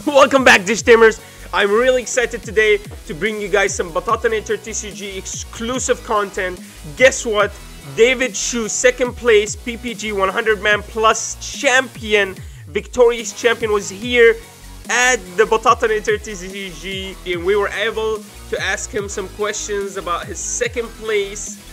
Welcome back, Tamers. I'm really excited today to bring you guys some Batatanator TCG exclusive content. Guess what? David Hsu, second place PPG 100-man plus champion, victorious champion, was here at the Batatanator TCG, and we were able to ask him some questions about his second place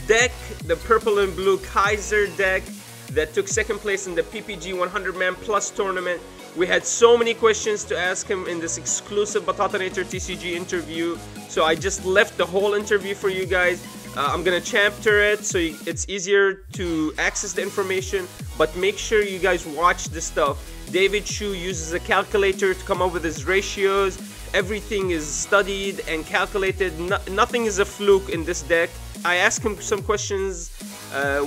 deck, the purple and blue Kaiser deck that took second place in the PPG 100-man plus tournament. We had so many questions to ask him in this exclusive Batatanator TCG interview, so I just left the whole interview for you guys. I'm gonna chapter it so it's easier to access the information, but make sure you guys watch the stuff. David Hsu uses a calculator to come up with his ratios. Everything is studied and calculated. Nothing is a fluke in this deck. I asked him some questions.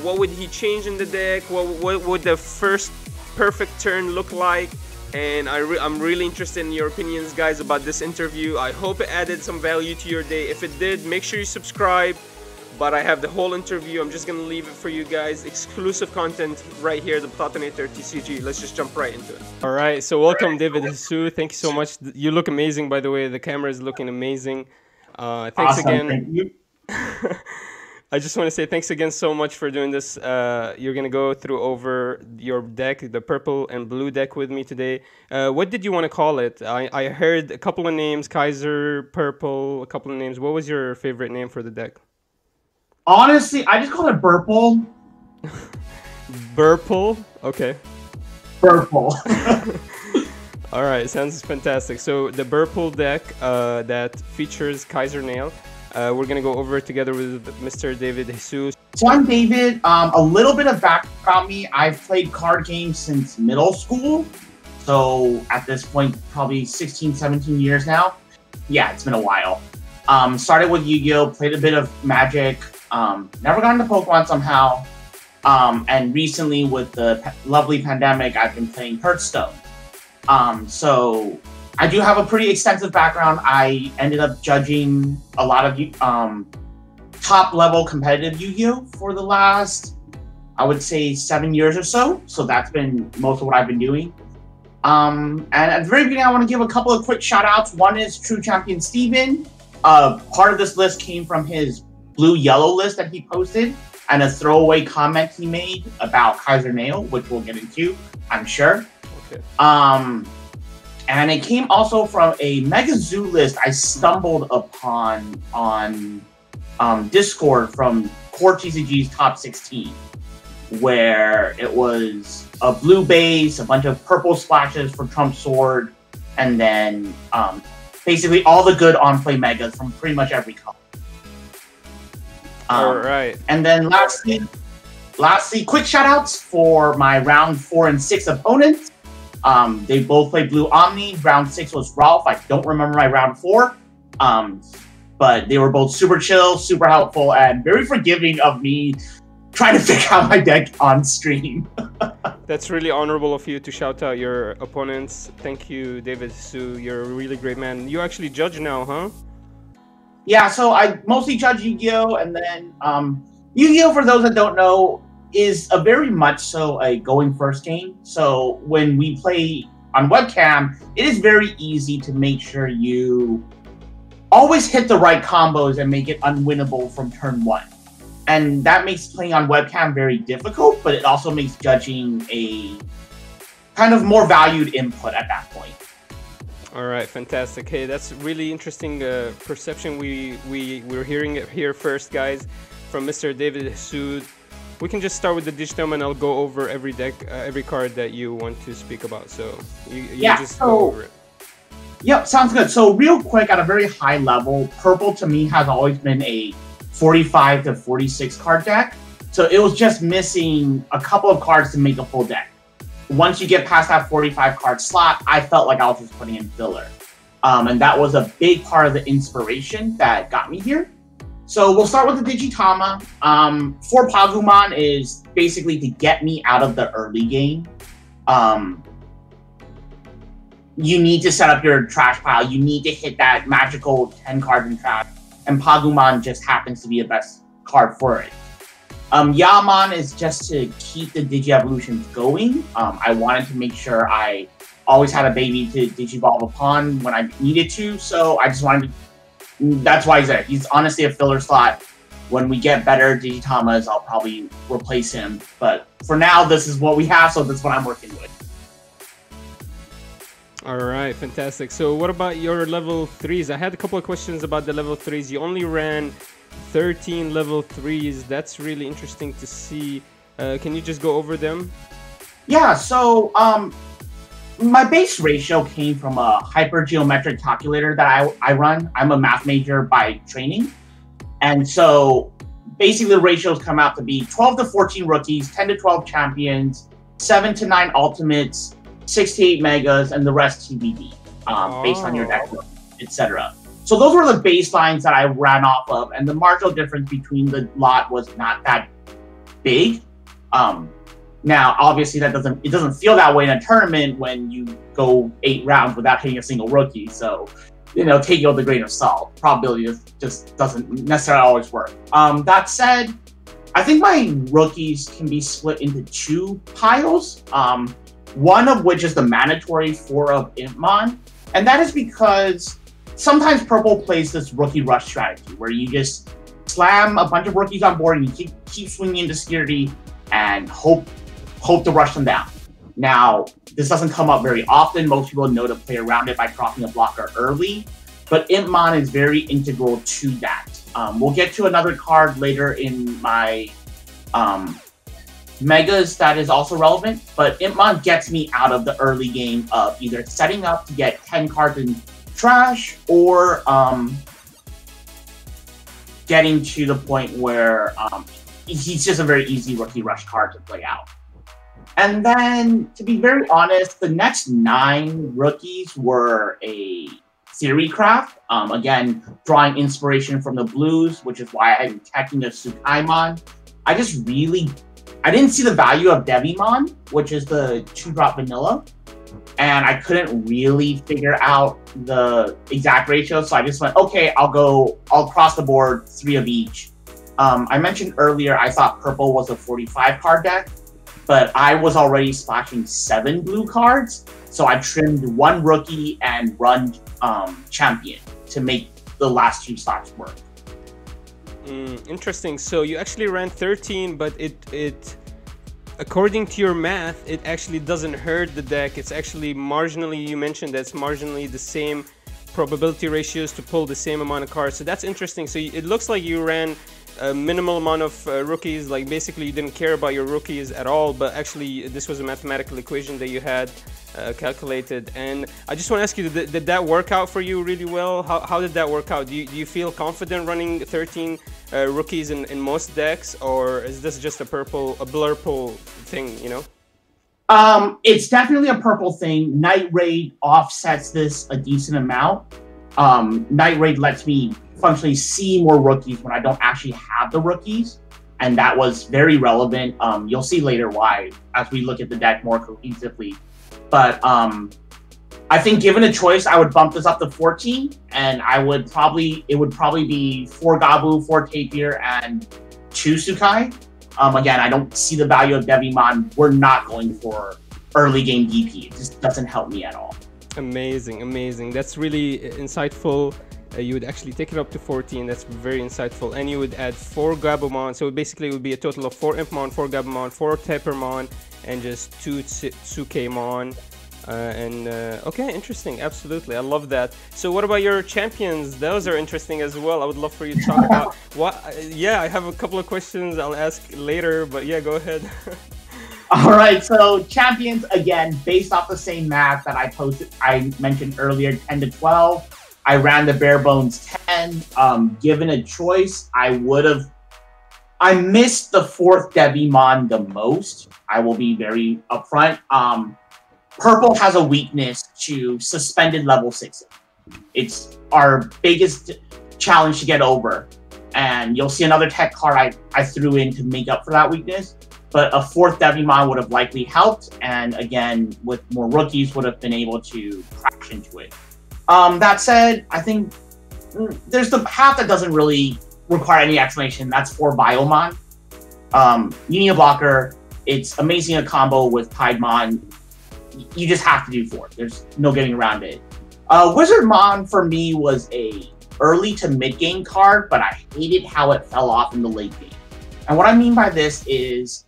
What would he change in the deck? What would the first perfect turn look like? And I'm really interested in your opinions, guys, about this interview. I hope it added some value to your day. If it did, make sure you subscribe. But I have the whole interview. I'm just gonna leave it for you guys. Exclusive content right here, the Batatanator TCG. Let's just jump right into it. All right, so welcome, David Hsu. Thank you so much. You look amazing, by the way. The camera is looking amazing. Thanks awesome. again. Thank you. I just want to say thanks again so much for doing this. You're going to go through over your deck, the purple and blue deck with me today. What did you want to call it? I heard a couple of names, Kaiser, purple, a couple of names. What was your favorite name for the deck? Honestly, I just call it Burple. Burple? Okay. Burple. All right, sounds fantastic. So the Burple deck that features Kaiser Nail. We're going to go over it together with Mr. David Hsu. So I'm David. A little bit of background about me. I've played card games since middle school. So at this point, probably 16, 17 years now. Yeah, it's been a while. Started with Yu-Gi-Oh! Played a bit of Magic. Never got into Pokemon somehow. And recently with the lovely pandemic, I've been playing Hearthstone. So I do have a pretty extensive background. I ended up judging a lot of top-level competitive Yu-Gi-Oh! For the last, I would say, 7 years or so. So that's been most of what I've been doing. And at the very beginning, I want to give a couple of quick shout-outs. One is True Champion Steven. Part of this list came from his blue-yellow list that he posted, and a throwaway comment he made about Kaiser Nail, which we'll get into, I'm sure. Okay. And it came also from a Mega Zoo list I stumbled upon on Discord from Core TCG's Top 16, where it was a blue base, a bunch of purple splashes for Trump Sword, and then basically all the good on-play megas from pretty much every color. All right. And then lastly, quick shout-outs for my round 4 and 6 opponents. They both played Blue Omni. Round 6 was Rolf. I don't remember my round 4. But they were both super chill, super helpful, and very forgiving of me trying to figure out my deck on stream. That's really honorable of you to shout out your opponents. Thank you, David Hsu. You're a really great man. You actually judge now, huh? Yeah, so I mostly judge Yu-Gi-Oh! And then Yu-Gi-Oh! For those that don't know, is a very much so a going first game. So when we play on webcam, it is very easy to make sure you always hit the right combos and make it unwinnable from turn 1. And that makes playing on webcam very difficult, but it also makes judging a kind of more valued input at that point. All right, fantastic. Hey, that's really interesting perception. We're hearing it here first, guys, from Mr. David Hsu. We can just start with the Digitama, and I'll go over every deck, every card that you want to speak about. So you just go over it. Yep, sounds good. So real quick, at a very high level, purple to me has always been a 45 to 46 card deck. So it was just missing a couple of cards to make a full deck. Once you get past that 45 card slot, I felt like I was just putting in filler. And that was a big part of the inspiration that got me here. So we'll start with the Digitama. For Pagumon is basically to get me out of the early game. You need to set up your trash pile. You need to hit that magical 10 cards in trash. And Pagumon just happens to be the best card for it. Yaman is just to keep the Digi-Evolutions going. I wanted to make sure I always had a baby to Digivolve upon when I needed to, so I just wanted to... That's why he's there. He's honestly a filler slot. When we get better Digitamas, I'll probably replace him. But for now, this is what we have, so that's what I'm working with. All right, fantastic. So what about your level 3s? I had a couple of questions about the level 3s. You only ran 13 level 3s. That's really interesting to see. Can you just go over them? Yeah, so my base ratio came from a hypergeometric calculator that I run. I'm a math major by training. And so basically the ratios come out to be 12 to 14 rookies, 10 to 12 champions, 7 to 9 ultimates, 6 to 8 megas, and the rest TBD, based on your deck, etc. So those were the baselines that I ran off of, and the marginal difference between the lot was not that big. Now, obviously, it doesn't feel that way in a tournament when you go 8 rounds without hitting a single rookie. So, you know, take it with a grain of salt. Probability just doesn't necessarily always work. That said, I think my rookies can be split into 2 piles. One of which is the mandatory 4 of Omnimon, and that is because sometimes Purple plays this rookie rush strategy where you just slam a bunch of rookies on board and you keep swinging into security and hope to rush them down. Now, this doesn't come up very often. Most people know to play around it by dropping a blocker early, but Omnimon is very integral to that. We'll get to another card later in my megas that is also relevant, but Omnimon gets me out of the early game of either setting up to get 10 cards in trash or getting to the point where he's just a very easy rookie rush card to play out. And then, to be very honest, the next 9 rookies were a theory craft. Again, drawing inspiration from the blues, which is why I'm attacking the Tsukaimon. I didn't see the value of Devimon, which is the 2-drop vanilla, and I couldn't really figure out the exact ratio, so I just went, okay, I'll cross the board 3 of each. I mentioned earlier I thought Purple was a 45 card deck, but I was already splashing 7 blue cards, so I trimmed 1 rookie and run champion to make the last 2 slots work. Interesting. So you actually ran 13, but it according to your math, it actually doesn't hurt the deck. It's actually marginally, you mentioned that's marginally the same probability ratios to pull the same amount of cards. So that's interesting. So it looks like you ran a minimal amount of rookies, like basically you didn't care about your rookies at all, but actually this was a mathematical equation that you had calculated. And I just want to ask you, did that work out for you really well? How did that work out? Do you feel confident running 13 rookies in most decks, or is this just a blur pool thing, you know? It's definitely a purple thing. Night Raid offsets this a decent amount. Night Raid lets me functionally see more rookies when I don't actually have the rookies, and that was very relevant. You'll see later why as we look at the deck more cohesively. But I think given a choice, I would bump this up to 14, and it would probably be 4 Gabu, 4 Tapir, and 2 Sukai. Again, I don't see the value of Devimon. We're not going for early game DP. It just doesn't help me at all. Amazing, amazing. That's really insightful. You would actually take it up to 14. That's very insightful. And you would add 4 Gabumon. So basically it would be a total of 4 Impmon, 4 Gabumon, 4 Tapermon, and just 2 Tsukeimon. Okay, interesting. Absolutely. I love that. So what about your champions? Those are interesting as well. I would love for you to talk about what. Yeah, I have a couple of questions I'll ask later, but yeah, go ahead. All right, so champions, again, based off the same math that I mentioned earlier, 10 to 12. I ran the bare bones 10. Given a choice, I missed the 4th Devimon the most. I will be very upfront. Purple has a weakness to suspended level 6. It's our biggest challenge to get over. And you'll see another tech card I threw in to make up for that weakness. But a 4th Devimon would have likely helped. And again, with more rookies, would have been able to crash into it. That said, I think there's the half that doesn't really require any explanation. That's 4 Biomon. You need a blocker. It's amazing a combo with Piedmon. you just have to do 4. There's no getting around it. Wizardmon for me was a early to mid game card, but I hated how it fell off in the late game. And what I mean by this is,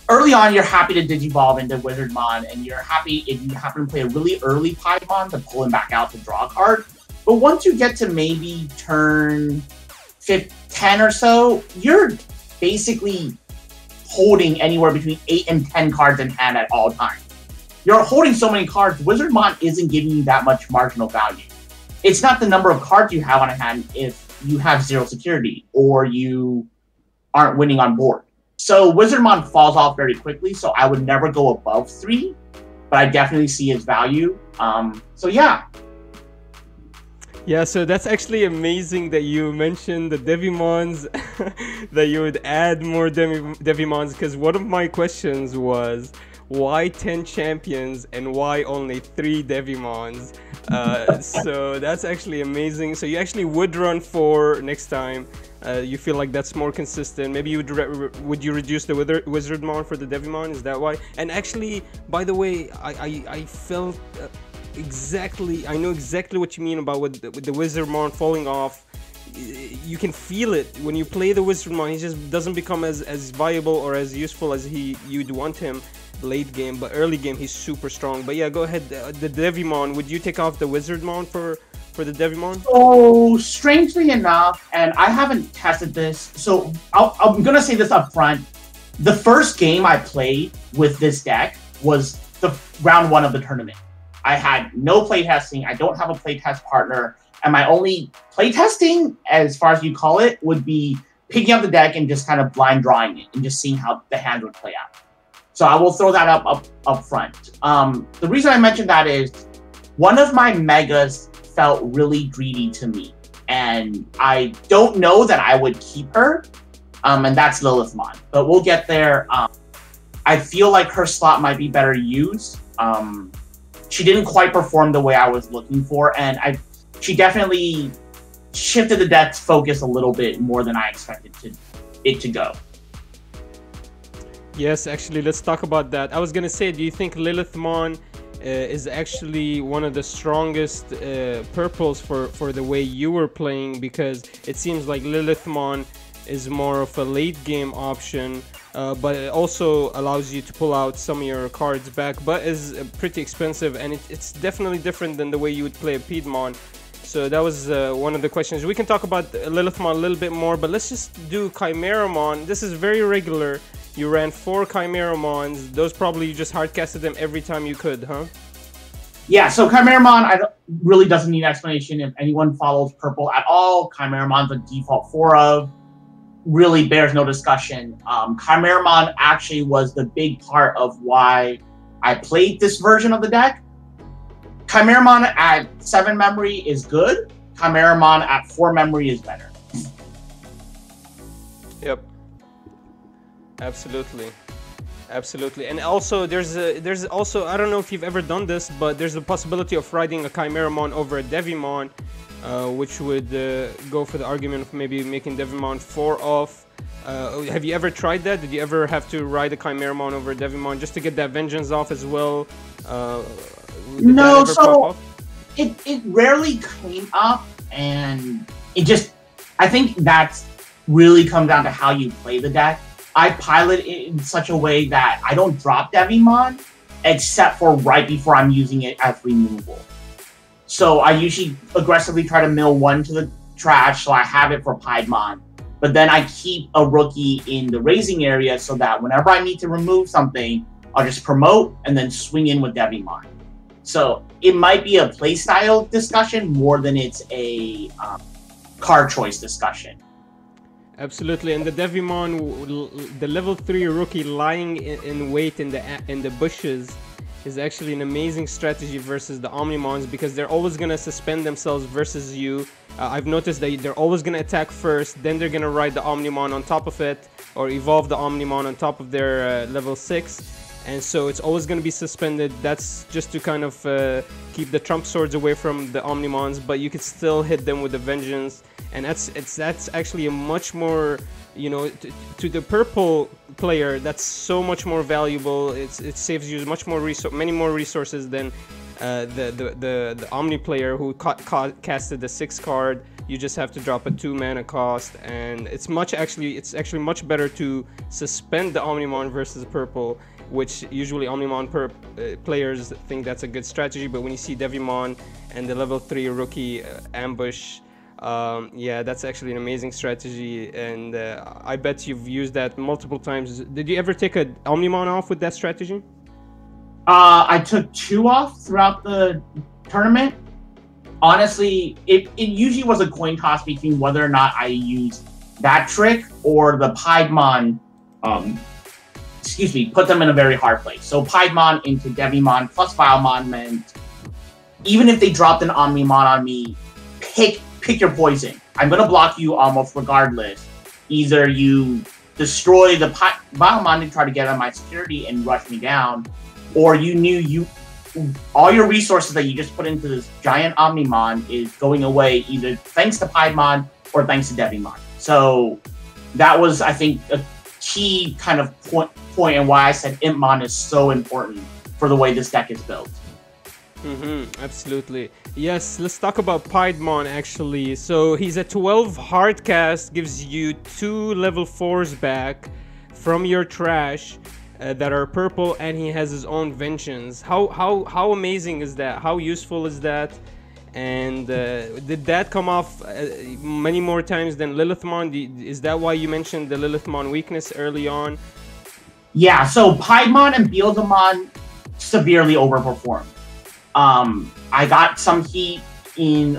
early on, you're happy to digivolve into Wizardmon, and you're happy if you happen to play a really early Piedmon to pull him back out to draw a card. But once you get to maybe turn 10 or so, you're basically holding anywhere between 8 and 10 cards in hand at all times. You're holding so many cards, Wizardmon isn't giving you that much marginal value. It's not the number of cards you have on a hand if you have 0 security or you aren't winning on board. So Wizardmon falls off very quickly, so I would never go above 3, but I definitely see its value. So yeah. Yeah, so that's actually amazing that you mentioned the Devimons, that you would add more Devimons, because one of my questions was, why 10 champions and why only 3 Devimons? So that's actually amazing. So you actually would run 4 next time. You feel like that's more consistent. Maybe you would you reduce the Wizardmon for the Devimon? Is that why? And actually, by the way, I felt exactly. I know exactly what you mean about with the Wizardmon falling off. You can feel it when you play the Wizardmon. He just doesn't become as viable or as useful as you'd want him late game, but early game he's super strong. But yeah, go ahead. The Devimon, would you take off the Wizardmon for the Devimon? So strangely enough, and I haven't tested this, so I'm gonna say this up front. The first game I played with this deck was the round 1 of the tournament. I had no playtesting. I don't have a playtest partner, and my only playtesting, as far as you call it, would be picking up the deck and just kind of blind drawing it and just seeing how the hand would play out. So I will throw that up front. The reason I mentioned that is one of my megas felt really greedy to me, and I don't know that I would keep her, and that's Lilithmon. But we'll get there. I feel like her slot might be better used. She didn't quite perform the way I was looking for, and she definitely shifted the deck's focus a little bit more than I expected it to go. Yes, actually, let's talk about that. I was gonna say, do you think Lilithmon is actually one of the strongest purples for the way you were playing? Because it seems like Lilithmon is more of a late game option, but it also allows you to pull out some of your cards back, but is pretty expensive, and it's definitely different than the way you would play a Piedmon. So that was one of the questions. We can talk about Lilithmon a little bit more, but let's just do Chimeramon. This is very regular. You ran 4 Chimeramons. Those probably you just hardcasted them every time you could, huh? Yeah, so Chimeramon really doesn't need explanation. If anyone follows purple at all, Chimeramon's a default 4 of. Really bears no discussion. Chimeramon actually was the big part of why I played this version of the deck. Chimeramon at 7 memory is good. Chimeramon at 4 memory is better. Yep. Absolutely. Absolutely. And also there's also, I don't know if you've ever done this, but there's a possibility of riding a Chimeramon over a Devimon, which would go for the argument of maybe making Devimon 4 off. Have you ever tried that? Did you ever have to ride a Chimeramon over a Devimon just to get that Vengence off as well? No, so it rarely came up, and it just, I think that's really comes down to how you play the deck. I pilot it in such a way that I don't drop Devimon, except for right before I'm using it as removal. So I usually aggressively try to mill 1 to the trash, so I have it for Piedmon. But then I keep a rookie in the raising area so that whenever I need to remove something, I'll just promote and then swing in with Devimon. So it might be a playstyle discussion more than it's a card choice discussion. Absolutely, and the Devimon, the level 3 rookie lying in wait in the bushes is actually an amazing strategy versus the Omnimons, because they're always going to suspend themselves versus you. I've noticed that they're always going to attack first, then they're going to ride the Omnimon on top of it, or evolve the Omnimon on top of their level 6. And so it's always going to be suspended. That's just to kind of keep the trump swords away from the Omnimons, but you could still hit them with the Vengeance. And that's actually a much more, you know, to the purple player, that's so much more valuable. It saves you much more many more resources than the Omni player who casted the 6 card. You just have to drop a 2 mana cost, and it's actually much better to suspend the Omnimon versus purple, which usually Omnimon players think that's a good strategy. But when you see Devimon and the level 3 rookie ambush, yeah, that's actually an amazing strategy, and I bet you've used that multiple times. Did you ever take an Omnimon off with that strategy? I took 2 off throughout the tournament. Honestly, it usually was a coin toss between whether or not I used that trick or the Piedmon, put them in a very hard place. So Piedmon into Devimon plus Biomon meant even if they dropped an Omnimon on me, pick your poison. I'm going to block you almost regardless. Either you destroy the Biomon and try to get on my security and rush me down, or you knew all your resources that you just put into this giant Omnimon is going away either thanks to Piedmon or thanks to Devimon. So that was, I think, a key kind of point and why I said Impmon is so important for the way this deck is built. Absolutely. Yes, let's talk about Piedmon actually. So he's a 12 hardcast, gives you 2 level 4s back from your trash that are purple, and he has his own Vengence. How amazing is that? How useful is that? And did that come off many more times than Lilithmon? Is that why you mentioned the Lilithmon weakness early on? Yeah, so Piedmon and Beelzemon severely overperformed. I got some heat in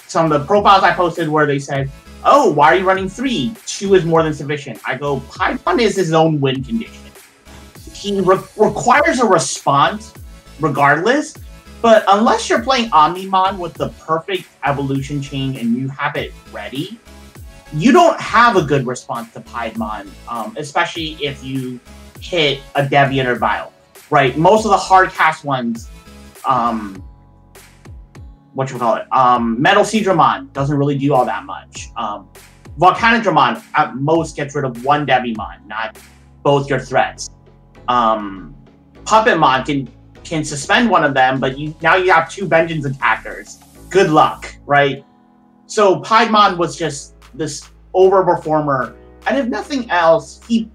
some of the profiles I posted where they said, "Oh, why are you running 3? 2 is more than sufficient." I go, Piedmon is his own win condition. He requires a response regardless, but unless you're playing Omnimon with the perfect evolution chain and you have it ready, you don't have a good response to Piedmon, especially if you hit a Deviant or Vile, right? Most of the hardcast ones, Metal Seedramon doesn't really do all that much. Volcanodramon at most gets rid of 1 Devimon, not both your threats. Puppetmon can suspend one of them, but now you have 2 Vengeance attackers. Good luck, right? So Piedmon was just this overperformer, and if nothing else, he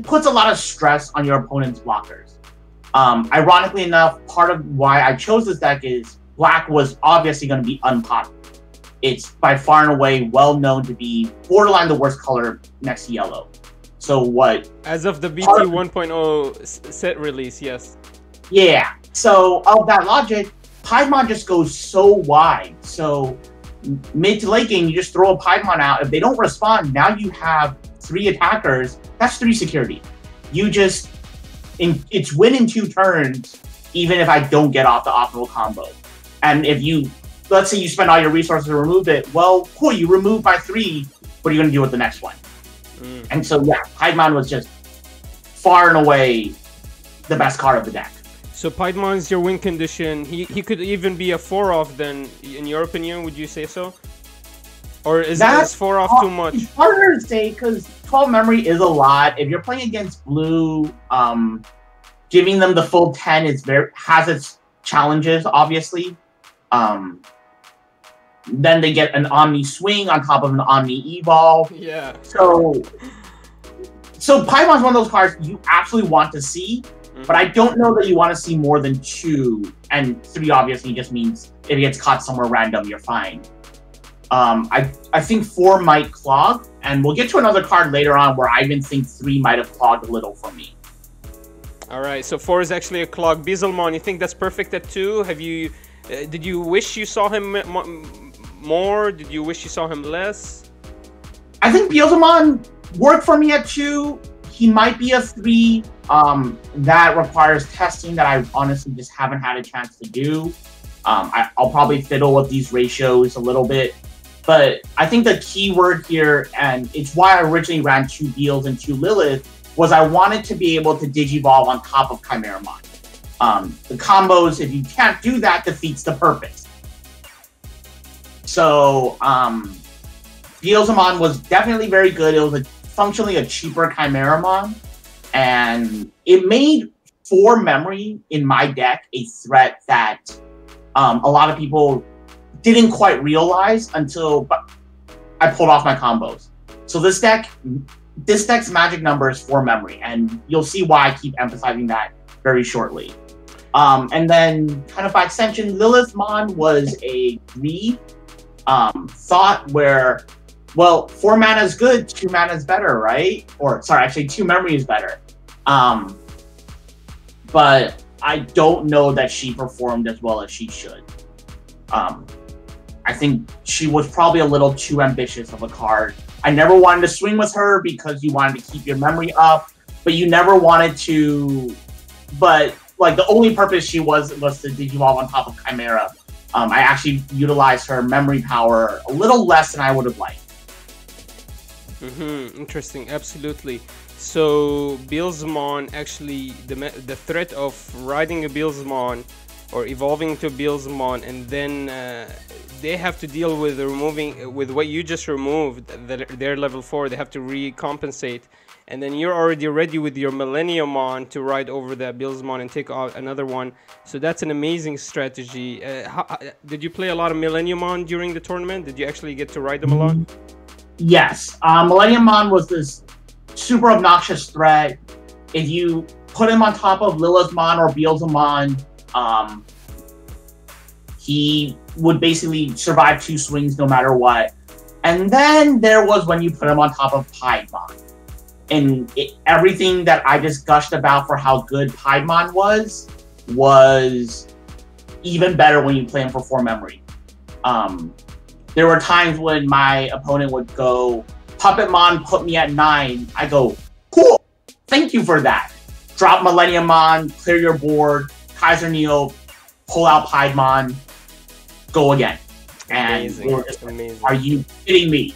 puts a lot of stress on your opponent's blockers. Ironically enough, part of why I chose this deck is black was obviously going to be unpopular. It's by far and away well known to be borderline the worst color next to yellow. So what? As of the BT 1.0 set release, yes. Yeah. So of that logic, Piedmon just goes so wide. So mid to late game, you just throw a Piedmon out. If they don't respond, now you have 3 attackers. That's 3 security. It's win in 2 turns, even if I don't get off the optimal combo. And if let's say you spend all your resources to remove it, well, cool, you remove by 3, what are you going to do with the next one? And so, yeah, Piedmon was just far and away the best card of the deck. So Piedmon is your win condition. He could even be a 4-off then, in your opinion, would you say so? Or is 4-off too much? It's harder to say because 12 memory is a lot. If you're playing against blue, giving them the full 10 has its challenges, obviously. Then they get an Omni Swing on top of an Omni Evolve. Yeah. So Piedmon's one of those cards you absolutely want to see, but I don't know that you want to see more than 2, and 3 obviously just means if it gets caught somewhere random, you're fine. I think 4 might clog, and we'll get to another card later on where I even think 3 might have clogged a little for me. All right, so 4 is actually a clog. Beelzemon, you think that's perfect at 2? Did you wish you saw him more? Did you wish you saw him less? I think Beelzemon worked for me at 2. He might be a 3. That requires testing that I honestly just haven't had a chance to do. I'll probably fiddle with these ratios a little bit. But I think the key word here, and it's why I originally ran 2 Beels and 2 Lilith, was I wanted to be able to Digivolve on top of Chimeramon. The combos, if you can't do that, defeats the purpose. So, Beelzemon was definitely very good. It was functionally a cheaper Chimeramon. And it made 4 memory in my deck a threat that a lot of people didn't quite realize until I pulled off my combos. So this deck's magic number is 4 memory, and you'll see why I keep emphasizing that very shortly. And then, kind of by extension, Lilithmon was a thought where, well, 4 mana is good, 2 mana is better, right? Or, sorry, actually 2 memory is better. But I don't know that she performed as well as she should. I think she was probably a little too ambitious of a card. I never wanted to swing with her because you wanted to keep your memory up, but you never wanted to... But, like, the only purpose she was to Digivolve on top of Chimera. I actually utilized her memory power a little less than I would have liked. Interesting, absolutely. So Billsmon, actually, the threat of riding a Billsmon or evolving to Billsmon, and then they have to deal with with what you just removed. They're level 4. They have to recompensate, and then you're already ready with your Millenniummon to ride over that Billsmon and take out another one. So that's an amazing strategy. Did you play a lot of Millenniummon during the tournament? Did you actually get to ride them a lot? Yes, Millenniummon was this super obnoxious threat. If you put him on top of Lilithmon or Beelzemon, he would basically survive 2 swings no matter what. And then there was when you put him on top of Piedmon. And everything that I just gushed about for how good Piedmon was even better when you play him for 4 memory. There were times when my opponent would go, Puppetmon put me at 9. I go, cool, thank you for that. Drop Millenniummon, clear your board, Kaiser Neo, pull out Piedmon, go again. And amazing. Just, amazing. Are you kidding me?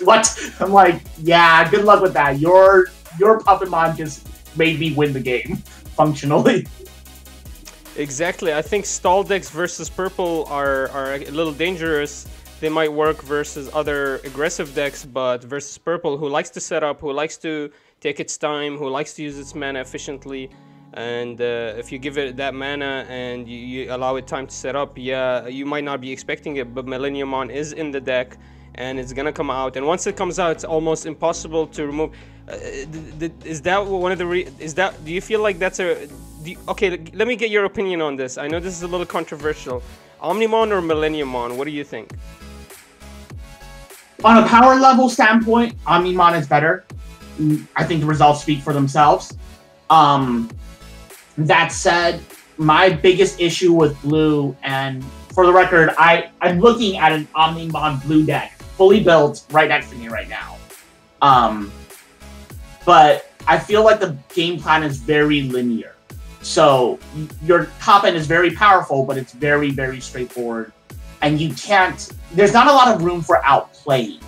What? I'm like, yeah, good luck with that. Your Puppetmon just made me win the game, functionally. Exactly. I think stall decks versus purple are a little dangerous. They might work versus other aggressive decks, but versus purple, who likes to set up, who likes to take its time, who likes to use its mana efficiently, and if you give it that mana and you allow it time to set up, yeah, you might not be expecting it, but Millenniummon is in the deck, and it's gonna come out, and once it comes out, it's almost impossible to remove. Is that one of the do you feel like that's okay, let me get your opinion on this. I know this is a little controversial. Omnimon or Millenniummon, what do you think? On a power level standpoint, Omnimon is better. I think the results speak for themselves. That said, my biggest issue with blue, and for the record, I'm looking at an Omnimon blue deck, fully built, right next to me right now. But I feel like the game plan is very linear. So your top end is very powerful, but it's very, very straightforward. And you can't, there's not a lot of room for outplaying.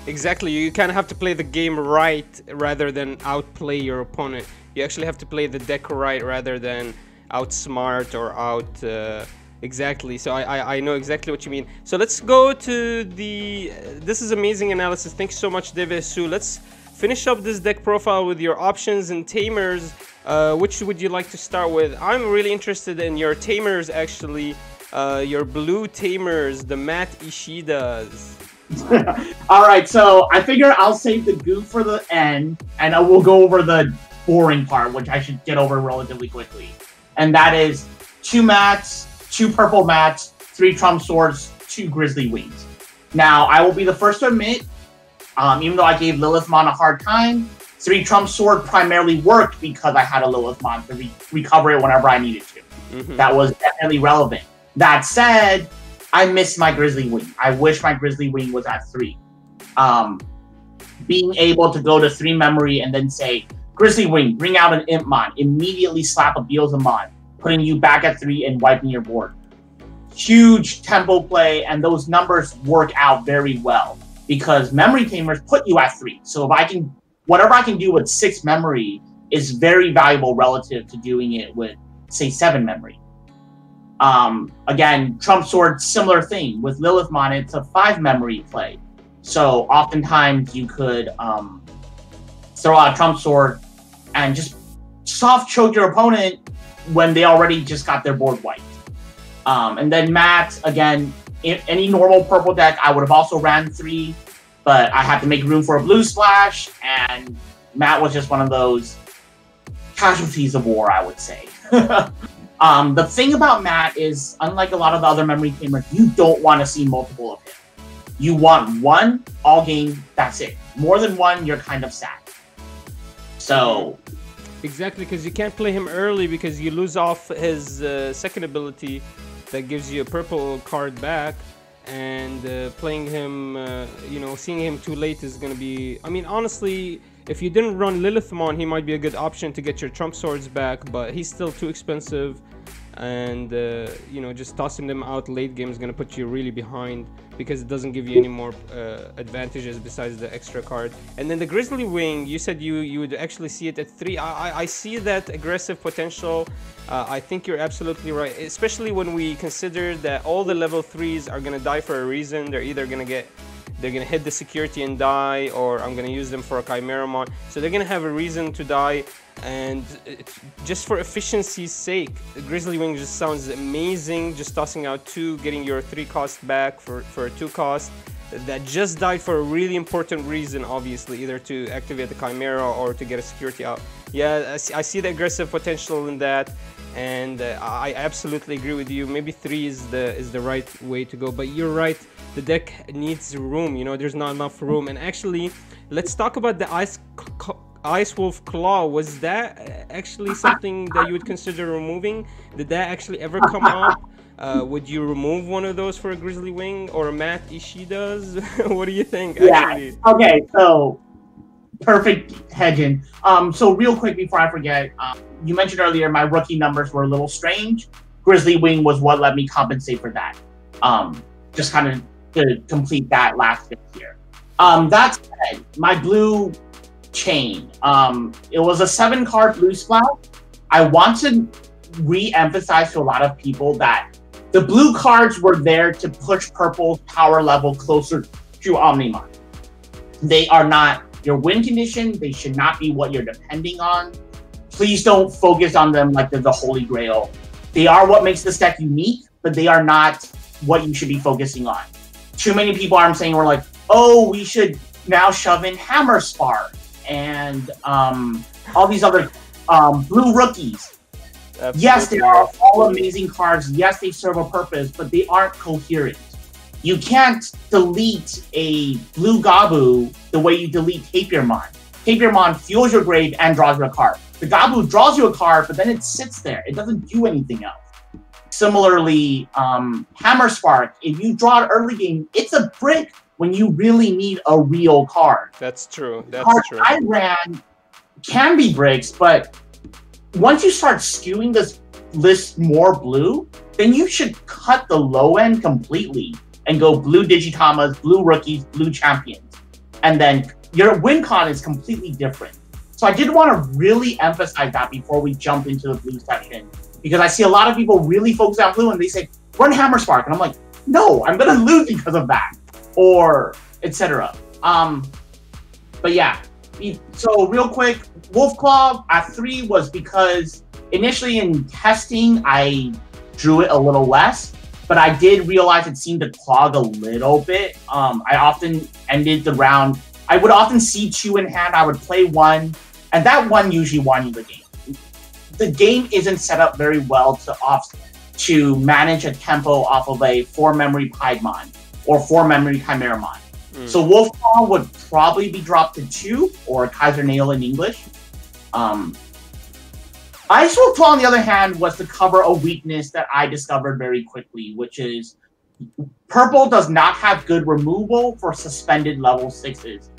Exactly, you kind of have to play the game right rather than outplay your opponent. You actually have to play the deck right rather than outsmart or exactly. So I know exactly what you mean. So let's go to this is amazing analysis. Thanks so much, David Hsu. Let's finish up this deck profile with your options and Tamers. Which would you like to start with? I'm really interested in your Tamers, actually. Your blue Tamers, the Matt Ishidas. All right, so I figure I'll save the goo for the end, and I will go over the boring part, which I should get over relatively quickly. And that is 2 mats, 2 purple mats, 3 trump swords, 2 grizzly wings. Now, I will be the first to admit, even though I gave Lilithmon a hard time, 3 trump sword primarily worked because I had a Lilithmon to recover it whenever I needed to. That was definitely relevant. That said, I miss my Grizzly Wing. I wish my Grizzly Wing was at 3. Being able to go to 3 memory and then say, Grizzly Wing, bring out an Impmon, immediately slap a Beelzemon, putting you back at 3 and wiping your board. Huge tempo play, and those numbers work out very well because memory tamers put you at 3. So if whatever I can do with 6 memory is very valuable relative to doing it with, say, 7 memory. Again, Trump Sword, similar thing. With Lilithmon, it's a 5 memory play. So oftentimes you could throw out Trump Sword, and just soft choke your opponent when they already just got their board wiped. And then Matt, again, in any normal purple deck, I would have also ran 3, but I had to make room for a blue splash, and Matt was just one of those casualties of war, I would say. The thing about Matt is, unlike a lot of the other memory tamers, you don't want to see multiple of him. You want one all game, that's it. More than one, you're kind of sad. So... Exactly, because you can't play him early because you lose off his second ability that gives you a purple card back, and playing him, you know, seeing him too late is going to be... I mean, honestly, if you didn't run Lilithmon, he might be a good option to get your Trump Swords back, but he's still too expensive, and, you know, just tossing them out late game is going to put you really behind because it doesn't give you any more advantages besides the extra card. And then the Grizzly Wing, you said you would actually see it at 3. I see that aggressive potential. I think you're absolutely right, especially when we consider that all the level 3s are going to die for a reason. They're either going to hit the security and die, or I'm going to use them for a Chimeramon. So they're going to have a reason to die, and just for efficiency's sake, the Grizzly Wing just sounds amazing. Just tossing out 2, getting your 3 cost back for a 2 cost that just died for a really important reason, obviously, either to activate the Chimera or to get a security out. Yeah, I see the aggressive potential in that, and I absolutely agree with you. Maybe 3 is the right way to go, but you're right. The deck needs room, you know, there's not enough room. And actually, let's talk about the Ice Wolf Claw. Was that actually something that you would consider removing? Did that actually ever come up? Would you remove one of those for a Grizzly Wing, or Matt Ishida's? What do you think, actually? Yeah, okay, so perfect hedging. So real quick before I forget, you mentioned earlier my rookie numbers were a little strange. Grizzly Wing was what let me compensate for that. Just kind of to complete that last bit here. That said, my blue chain, it was a 7-card blue splash. I want to re-emphasize to a lot of people that the blue cards were there to push purple's power level closer to Omnimon. They are not your win condition. They should not be what you're depending on. Please don't focus on them like they're the holy grail. They are what makes this deck unique, but they are not what you should be focusing on. Too many people, I'm saying, were like, oh, we should now shove in Hammer Spark and all these other blue rookies. Absolutely. Yes, they are all amazing cards. Yes, they serve a purpose, but they aren't coherent. You can't delete a blue Gabu the way you delete Tapirmon. Tapirmon fuels your grave and draws you a card. The Gabu draws you a card, but then it sits there. It doesn't do anything else. Similarly, Hammer Spark, if you draw it early game, it's a brick when you really need a real card. That's true. That's cards true. I ran can be bricks, but once you start skewing this list more blue, then you should cut the low end completely and go blue Digitamas, blue rookies, blue champions. And then your win con is completely different. So I did want to really emphasize that before we jump into the blue section, because I see a lot of people really focus on blue and they say, run Hammer Spark. And I'm like, no, I'm going to lose because of that, or etc. But yeah, so real quick, Wolf Claw at 3 was because initially in testing, I drew it a little less, but I did realize it seemed to clog a little bit. I often ended the round, I would often see 2 in hand, I would play 1, and that 1 usually won you the game. The game isn't set up very well to manage a tempo off of a 4-memory Piedmon or 4-memory Chimeramon. So Wolf Claw would probably be dropped to 2, or Kaiser Nail in English. Ice Wolf Claw, on the other hand, was to cover a weakness that I discovered very quickly, which is purple does not have good removal for suspended level 6s,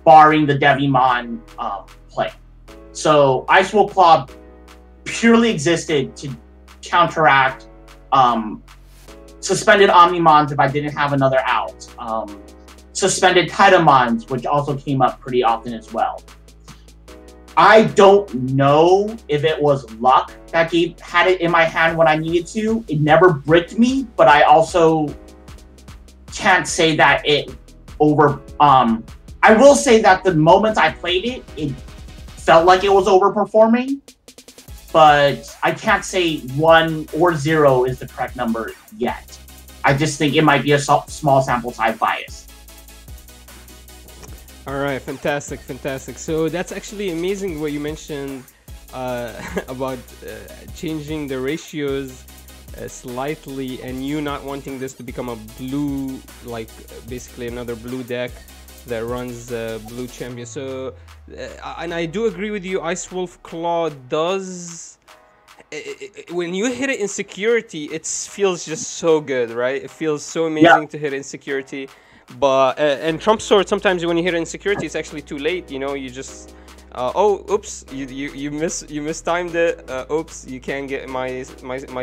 barring the Devimon play. So Ice Wolf Claw purely existed to counteract suspended Omnimons if I didn't have another out. Suspended Titamons, which also came up pretty often as well. I don't know if it was luck that had it in my hand when I needed to. It never bricked me, but I also can't say that it I will say that the moments I played it, it felt like it was overperforming, but I can't say 1 or 0 is the correct number yet. I just think it might be a small sample size bias. All right, fantastic, fantastic. So that's actually amazing what you mentioned about changing the ratios slightly, and you not wanting this to become a blue, like basically another blue deck that runs blue champion. So and I do agree with you, Ice Wolf Claw does, when you hit it in security, it feels just so good, right? It feels so amazing to hit it in security. But and Trump Sword, sometimes when you hit it in security, it's actually too late, you know. You just oh, oops, you mistimed it. Oops, you can't get my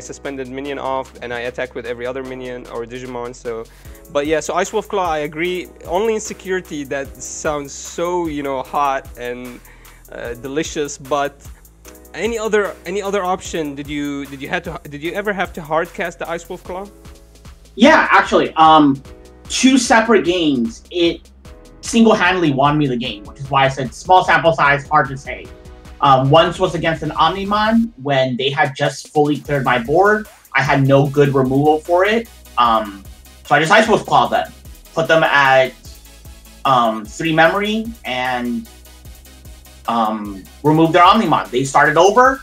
suspended minion off, and I attack with every other minion or Digimon. So, but yeah, so Ice Wolf Claw, I agree. Only in security that sounds so, you know, hot and delicious. But any other option? Did you ever have to hard cast the Ice Wolf Claw? Yeah, actually, 2 separate games, it single-handedly won me the game, which is why I said small sample size, hard to say. Once was against an Omnimon when they had just fully cleared my board. I had no good removal for it. So I just Ice Wolf Claw them, put them at 3 memory, and remove their Omnimon. They started over.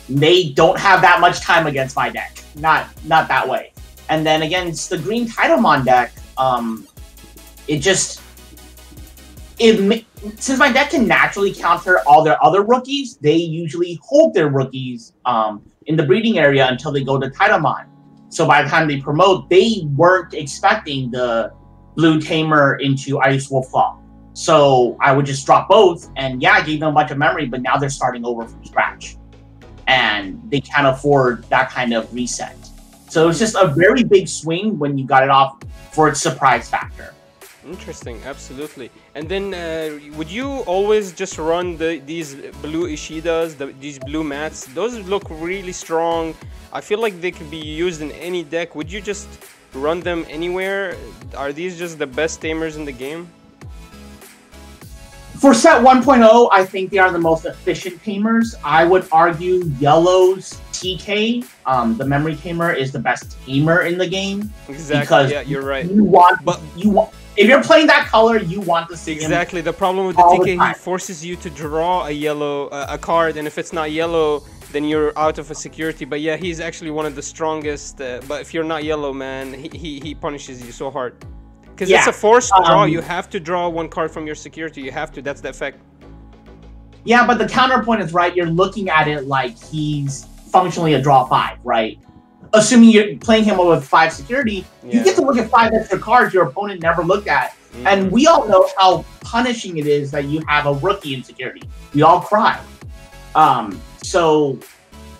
They don't have that much time against my deck. Not that way. And then against the green Titlemon deck, since my deck can naturally counter all their other rookies, they usually hold their rookies in the breeding area until they go to Titlemon. So by the time they promote, they weren't expecting the blue Tamer into Ice Wolf Claw. So I would just drop both, and yeah, I gave them a bunch of memory, but now they're starting over from scratch. And they can't afford that kind of reset. So it's just a very big swing when you got it off for its surprise factor. Interesting, absolutely. And then would you always just run these blue Ishidas, these blue mats? Those look really strong. I feel like they could be used in any deck. Would you just run them anywhere? Are these just the best Tamers in the game? For set 1.0, I think they are the most efficient Tamers. I would argue Yellow's TK, the memory Tamer, is the best Tamer in the game. Exactly. Because yeah, you're right. If you're playing that color, you want to see exactly. The problem with the TK, he forces you to draw a yellow a card, and if it's not yellow, then you're out of a security. But yeah, he's actually one of the strongest. But if you're not yellow, man, he punishes you so hard. Because it's a forced draw. You have to draw 1 card from your security. You have to. That's the effect. Yeah, but the counterpoint is right. You're looking at it like he's functionally a draw 5, right? Assuming you're playing him with 5 security, you get to look at 5 extra cards your opponent never looked at. And we all know how punishing it is that you have a rookie in security. We all cry. So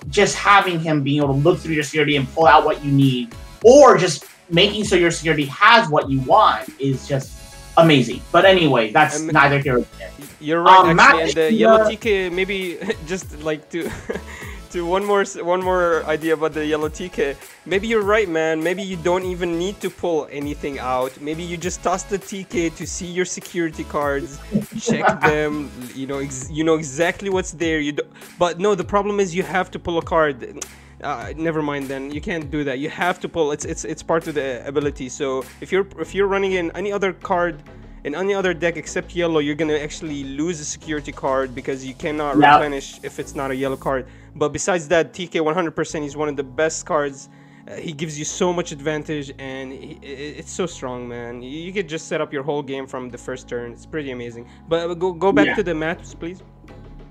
just having him being able to look through your security and pull out what you need, or just making so your security has what you want, is just amazing. But anyway, that's neither here nor there. You're right, actually. And the yellow TK, maybe just like to one more idea about the yellow TK. Maybe you're right, man. Maybe you don't even need to pull anything out. Maybe you just toss the TK to see your security cards, check them. You know exactly what's there. But no, the problem is you have to pull a card. Never mind. Then you can't do that. You have to pull. It's part of the ability. So if you're running in any other card, in any other deck except yellow, you're gonna actually lose a security card because you cannot replenish if it's not a yellow card. But besides that, TK 100%, he's one of the best cards. He gives you so much advantage, and it's so strong, man. You could just set up your whole game from the first turn. It's pretty amazing. But go back to the mats, please.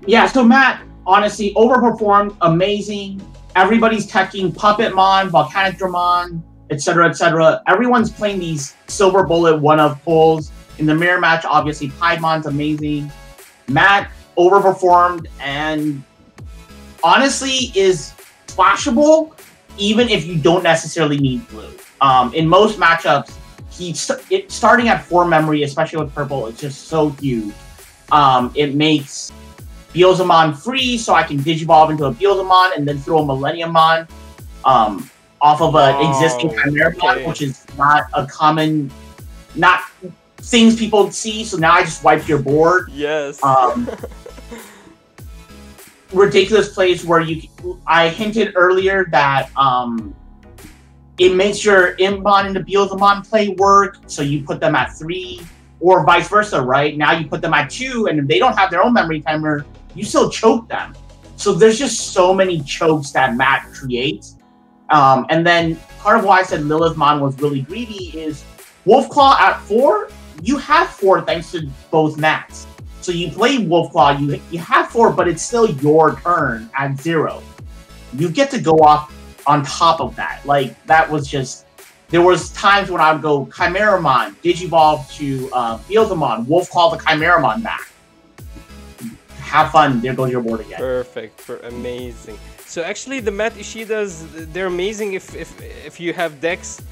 Yeah, so Matt, honestly, overperformed, amazing. Everybody's teching Puppetmon, Volcanic Dramon, etc., etc. Everyone's playing these Silver Bullet one-of pulls. In the mirror match, obviously, Piedmon's amazing. Matt overperformed and honestly is splashable, even if you don't necessarily need blue. In most matchups, starting at 4 memory, especially with purple, it's just so huge. It makes Beelzemon free, so I can Digivolve into a Beelzemon and then throw a Millenniummon off of an existing Tamers, which is not a common, not things people see. So now I just wipe your board. Yes. Ridiculous plays where I hinted earlier that it makes your Imbon and the Beelzemon play work, so you put them at 3, or vice versa, right? Now you put them at 2, and if they don't have their own memory timer, you still choke them. So there's just so many chokes that Matt creates. And then part of why I said Lilithmon was really greedy is Wolfclaw at 4, you have 4 thanks to both Matts. So you play Wolfclaw, you have 4, but it's still your turn at 0. You get to go off on top of that. Like, that was just... There was times when I would go Chimeramon, Digivolve to Beelzemon, Wolfclaw the Chimeramon back. Have fun, there goes your board again. Perfect, amazing. So actually the Matt Ishidas, they're amazing if you have decks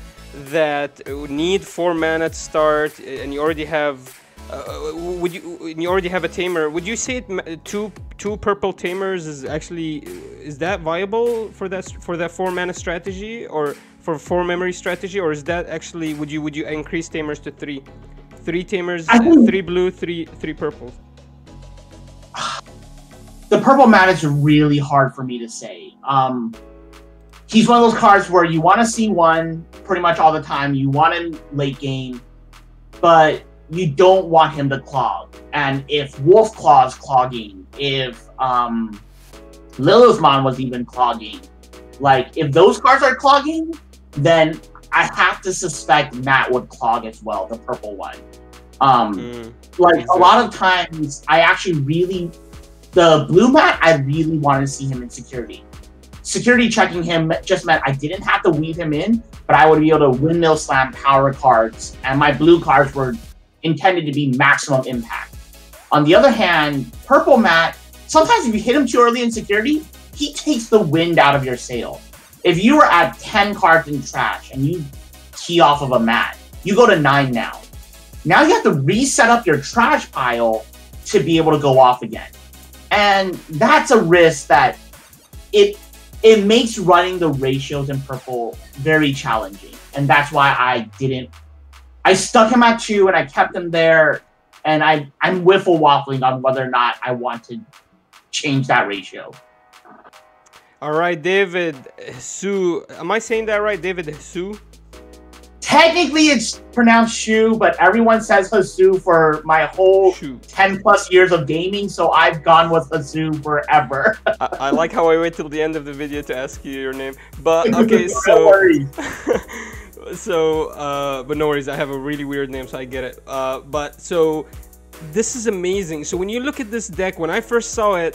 that need 4 mana to start and you already have... you already have a Tamer. Would you say two purple Tamers is that viable for that 4 mana strategy, or for 4 memory strategy, or is that actually would you increase Tamers to 3? 3 Tamers, 3 blue, 3 purple. The purple mana is really hard for me to say. He's one of those cards where you want to see one pretty much all the time. You want him late game, but you don't want him to clog. And if Wolfclaw is clogging, if Lilithmon was even clogging, like, if those cards are clogging, then I have to suspect Matt would clog as well, the purple one. Like, a lot of times, I actually really... The blue Matt, I really wanted to see him in security. Security checking him just meant I didn't have to weave him in, but I would be able to windmill slam power cards, and my blue cards were intended to be maximum impact. On the other hand, purple Matt, sometimes if you hit him too early in security, he takes the wind out of your sail. If you were at 10 cards in trash and you tee off of a Matt, you go to 9 now. Now you have to reset up your trash pile to be able to go off again. And that's a risk that it makes running the ratios in purple very challenging. And that's why I stuck him at 2 and I kept him there, and I'm wiffle waffling on whether or not I want to change that ratio. All right, David Hsu. Am I saying that right? David Hsu? Technically, it's pronounced Shu, but everyone says Hsu for my whole 10 plus years of gaming, so I've gone with Hsu forever. I like how I wait till the end of the video to ask you your name. But okay, so... No worries. But no worries, I have a really weird name, so I get it. But so, this is amazing. So when you look at this deck, when I first saw it,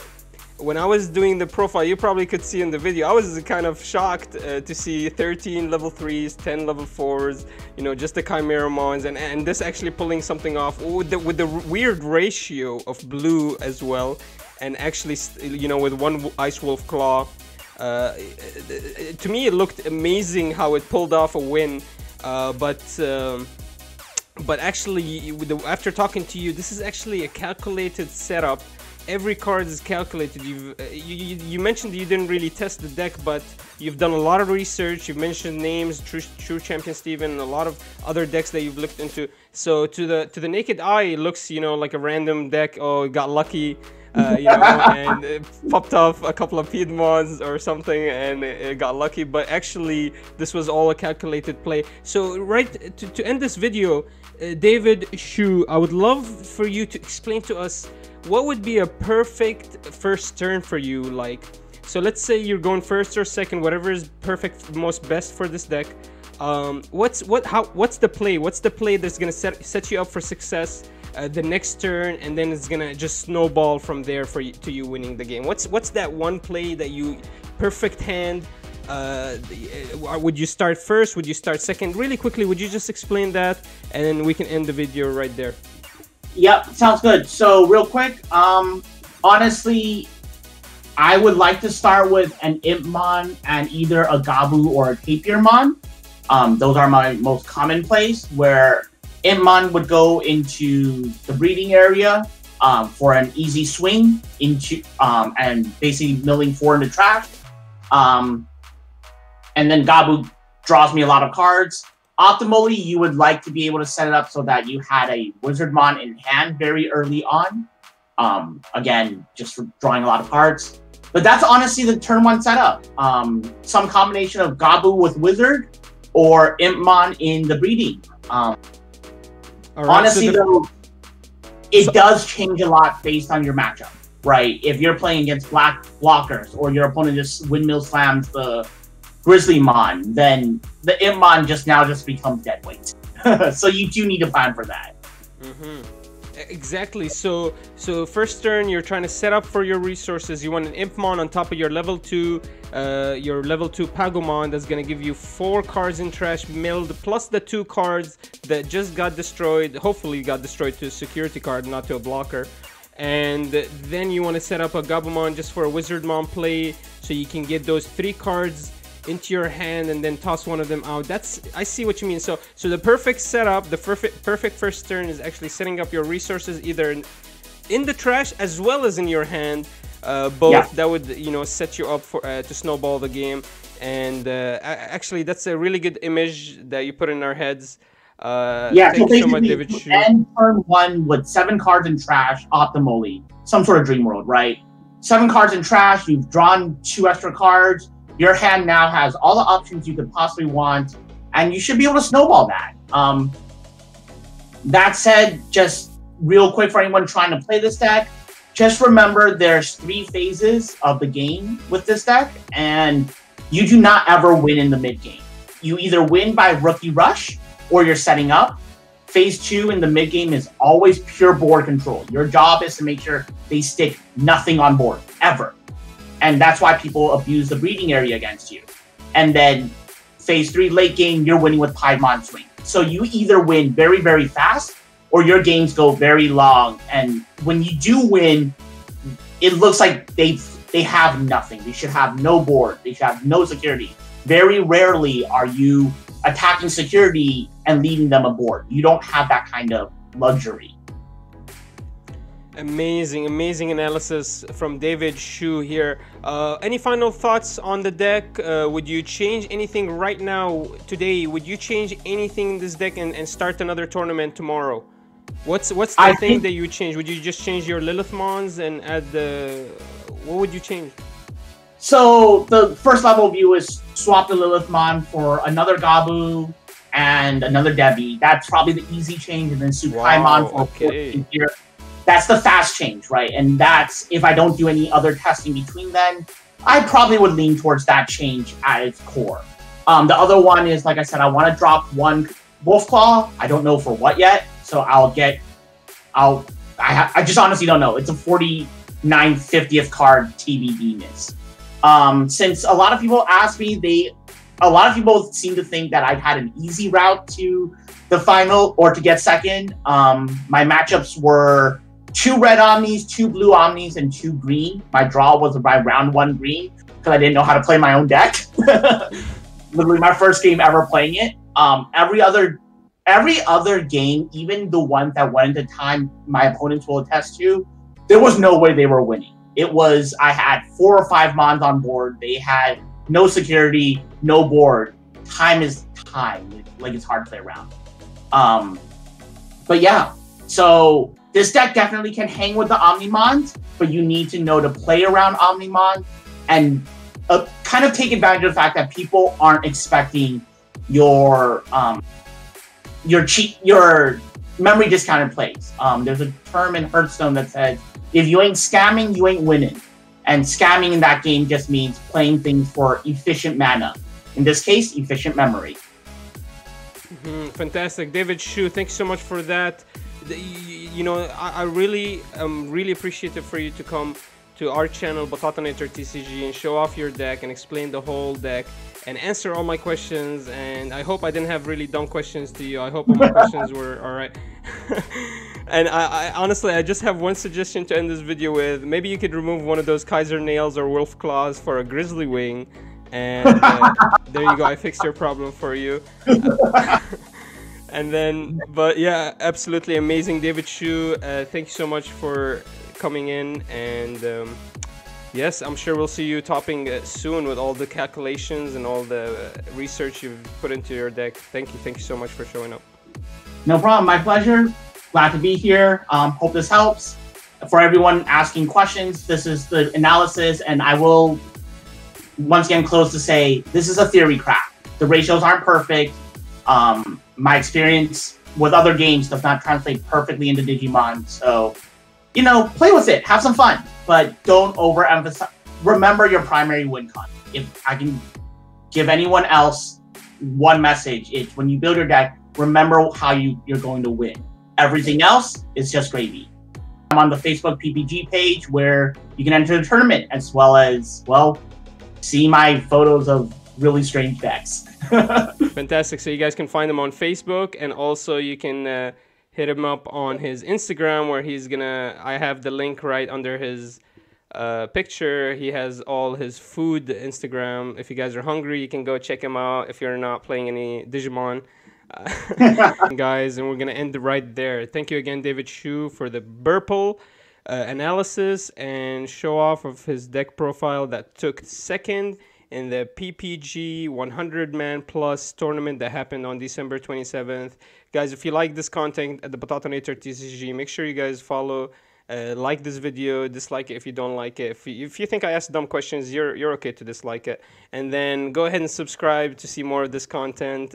when I was doing the profile, you probably could see in the video, I was kind of shocked to see 13 level 3s, 10 level 4s, you know, just the Chimeramons, and this actually pulling something off with the weird ratio of blue as well, and actually, you know, with 1 Ice Wolf Claw. To me, it looked amazing how it pulled off a win, but actually, after talking to you, this is actually a calculated setup. Every card is calculated. You mentioned that you didn't really test the deck, but you've done a lot of research. You've mentioned names, True Champion Steven, and a lot of other decks that you've looked into. So to the naked eye, it looks, you know, like a random deck. Oh, it got lucky. You know, and it popped off a couple of Piedmonts or something, and it got lucky. But actually, this was all a calculated play. So, right to end this video, David Hsu, I would love for you to explain to us what would be a perfect first turn for you. Like, so let's say you're going first or second, whatever is perfect, most best for this deck. What's the play? What's the play that's gonna set you up for success the next turn, and then it's gonna just snowball from there to you winning the game? What's that one play that you perfect hand? Would you start first? Would you start second? Really quickly, would you just explain that, and then we can end the video right there. Yep, sounds good. So real quick, honestly, I would like to start with an Impmon and either a Gabu or a Tapirmon. Those are my most common plays, where Impmon would go into the breeding area for an easy swing into and basically milling 4 into trash. And then Gabu draws me a lot of cards. Optimally, you would like to be able to set it up so that you had a Wizardmon in hand very early on. Again, just for drawing a lot of cards. But that's honestly the turn 1 setup. Some combination of Gabu with Wizard or Impmon in the breeding. Honestly, though, it does change a lot based on your matchup, right? If you're playing against black blockers or your opponent just windmill slams the Grizzlymon, then the Impmon just becomes dead weight. So you do need to plan for that. Exactly. So first turn, you're trying to set up for your resources. You want an Impmon on top of your level 2 Pagomon that's going to give you 4 cards in trash milled, plus the 2 cards that just got destroyed. Hopefully got destroyed to a security card, not to a blocker. And then you want to set up a Gabumon just for a Wizardmon play, so you can get those 3 cards into your hand and then toss one of them out. I see what you mean. So the perfect setup, the perfect first turn is actually setting up your resources either in the trash as well as in your hand. Both that would, you know, set you up for to snowball the game. And actually, that's a really good image that you put in our heads. Yeah, thank so you so much, basically, David Hsu. end turn 1 with 7 cards in trash optimally. Some sort of dream world, right? 7 cards in trash, you've drawn 2 extra cards. Your hand now has all the options you could possibly want, and you should be able to snowball that. That said, just real quick for anyone trying to play this deck, just remember there's 3 phases of the game with this deck, and you do not ever win in the mid game. You either win by rookie rush, or you're setting up. Phase 2 in the mid game is always pure board control. Your job is to make sure they stick nothing on board, ever. And that's why people abuse the breeding area against you. And then phase 3 late game, you're winning with Piedmon Swing. So you either win very, very fast, or your games go very long. And when you do win, it looks like they have nothing. They should have no board. They should have no security. Very rarely are you attacking security and leaving them aboard. You don't have that kind of luxury. Amazing analysis from David Hsu here. Any final thoughts on the deck? Would you change anything right now, today? Would you change anything in this deck and start another tournament tomorrow? What's the thing that you would change? Would you just change your Lilithmons and add the... What would you change? So the first level view is swap the Lilithmon for another Gabu and another Devi. That's probably the easy change, and then Supaimon for okay. Here. That's the fast change, right? And that's, if I don't do any other testing between then, I probably would lean towards that change at its core. The other one is, like I said, I want to drop 1 Wolfclaw. I don't know for what yet, so I just honestly don't know. It's a 49 50th card TBD miss. Since a lot of people ask me, a lot of people seem to think that I've had an easy route to the final or to get second. My matchups were 2 red Omnis, 2 blue Omnis, and 2 green. My draw was by round 1 green because I didn't know how to play my own deck. Literally my first game ever playing it. Every other game, even the ones that went into time, my opponents will attest to, there was no way they were winning. It was, I had 4 or 5 Mons on board. They had no security, no board. Time is time. Like, it's hard to play around. But yeah, so this deck definitely can hang with the Omnimons, but you need to know to play around Omnimon and kind of take advantage of the fact that people aren't expecting your memory discounted plays. There's a term in Hearthstone that says, if you ain't scamming, you ain't winning. And scamming in that game just means playing things for efficient mana. In this case, efficient memory. Fantastic. David Hsu, thanks so much for that. You know, I really appreciative for you to come to our channel, Batatanator TCG, and show off your deck and explain the whole deck and answer all my questions. And I hope I didn't have really dumb questions to you. I hope all my questions were all right. And I honestly, I just have one suggestion to end this video with. Maybe you could remove one of those Kaiser nails or wolf claws for a grizzly wing. And there you go, I fixed your problem for you. And then, but yeah, absolutely amazing. David Hsu, thank you so much for coming in. And Yes, I'm sure we'll see you topping soon with all the calculations and all the research you've put into your deck. Thank you so much for showing up. No problem, my pleasure. Glad to be here. Hope this helps. For everyone asking questions, this is the analysis, and I will once again close to say this is a theory craft. The ratios aren't perfect. My experience with other games does not translate perfectly into Digimon, so you know, play with it, have some fun, but don't overemphasize. Remember your primary win con. If I can give anyone else one message, it's when you build your deck, remember how you're going to win. Everything else is just gravy. I'm on the Facebook PPG page where you can enter the tournament as well as, well, see my photos of really strange decks. Fantastic. So you guys can find him on Facebook, and also you can hit him up on his Instagram where he's gonna, I have the link right under his picture. He has all his food Instagram. If you guys are hungry, you can go check him out if you're not playing any Digimon. Guys, and we're gonna end right there. Thank you again, David Hsu, for the Burple analysis and show off of his deck profile that took second in the PPG 100-man plus tournament that happened on December 27th. Guys, if you like this content at the Batatanator TCG, make sure you guys follow, like this video, dislike it if you don't like it. If you think I asked dumb questions, you're okay to dislike it. And then go ahead and subscribe to see more of this content.